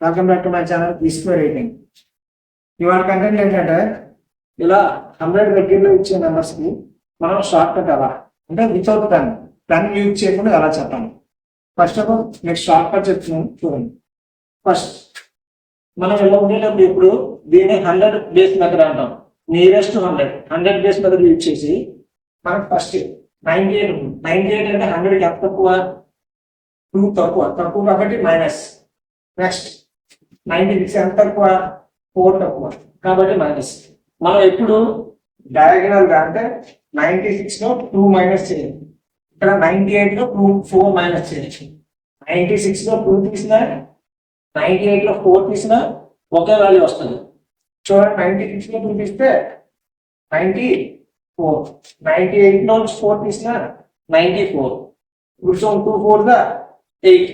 Welcome back to my channel square rating. ఇవాళ content ఏంటంటే ఇలా 100 దగ్గరలో ఇచ్చే నెంబర్స్ కి మనం షార్ట్ కట్ ఎలా అంటే వితౌట్ పెన్ యూజ్ చేయకుండా ఎలా చెప్పాలి. First of all next short cut చెప్తున్నాను చూడండి. ఫస్ట్ మనం ఇలా ఉండేటప్పుడు ఇప్పుడు దీన్ని 100 బేస్ మెథడ్ అంటాం. నియరెస్ట్ 100 బేస్ మెథడ్ యూజ్ చేసి మనకు ఫస్ట్ 98 అంటే 100 ఎంత తక్కువ, 2 తక్కువ కాబట్టి మైనస్. నెక్స్ట్ 96 ఎంత తక్కువ, 4 తక్కువ కాబట్టి మైనస్. మనం ఎప్పుడు డయాగనల్ గా అంటే 96 లో 2 మైనస్ చేయాలి, ఇక్కడ 98 లో 4 మైనస్ చేయాలి. 96 లో 2 తీసినా 98 లో 4 తీసినా ఒకే వాల్యూ వస్తుంది. చూడండి, 96 లో 2 తీస్తే 94, 98 లో 4 తీసినా 94. ఇప్పుడు 2 4 గా 8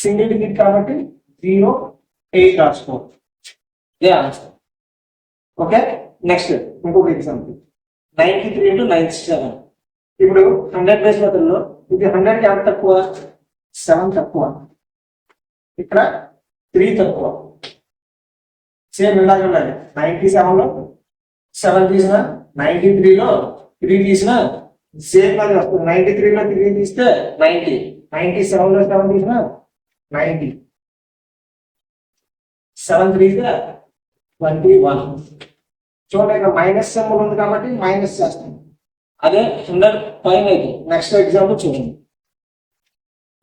సింగిల్ డిజిట్ కాబట్టి 0 8 రాసుకో. ఓకే, నెక్స్ట్ ఇంకొక ఎగ్జాంపుల్ 93 into 97. ఇప్పుడు 100 బేస్ మెథడ్లో ఇది 100 కి ఎంత తక్కువ, 7 తక్కువ, ఇక్కడ 3 తక్కువ. సేమ్ ఇలాగే ఉండాలి. 97 లో 7 తీసిన, 93 లో 3 తీసిన సేమ్ అది వస్తుంది. 93 లో 3 తీస్తే 90, 97 లో 7 తీసిన 90, 7 3 గా 21. చూడండి, ఇక్కడ మైనస్ సింబల్ ఉంది కాబట్టి మైనస్ చేస్తాం. అదే 100 పైన అయితే నెక్స్ట్ ఎగ్జాంపుల్ చూడండి.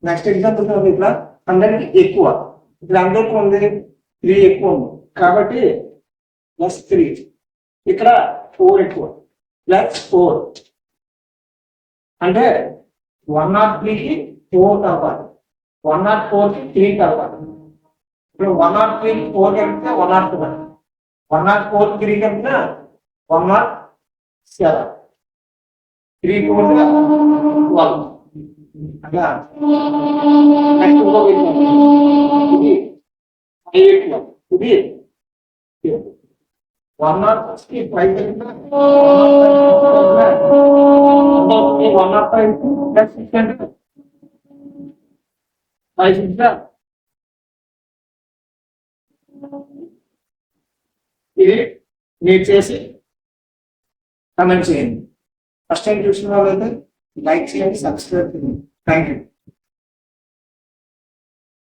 నెక్స్ట్ ఎగ్జాంపుల్ చూడండి, ఇక్కడ 100 కి ఎక్కువ, ఇక్కడ 100 ఉంది 3 ఎక్కువ ఉంది కాబట్టి +3. ఇక్కడ 4 ఎక్కువ +4 అంటే 103 కి 4 కలపాలి, 104 కి 3 కలపాలి. ఇప్పుడు 103 కి 4 కలిపితే 101, 104 కి 3 కలిపితే 107, 3 4 గా 12. అలా నెక్స్ట్ ఇంకో ఇది 5 ఇది 106 కి 5 కలిపితే 105 ప్లస్ 6 అంటే 5 6 ఇది మీరు చేసి కమెంట్ చేయండి. ఫస్ట్ టైం చూసిన వాళ్ళైతే లైక్ చేయండి, సబ్స్క్రైబ్ చేయండి. Thank you.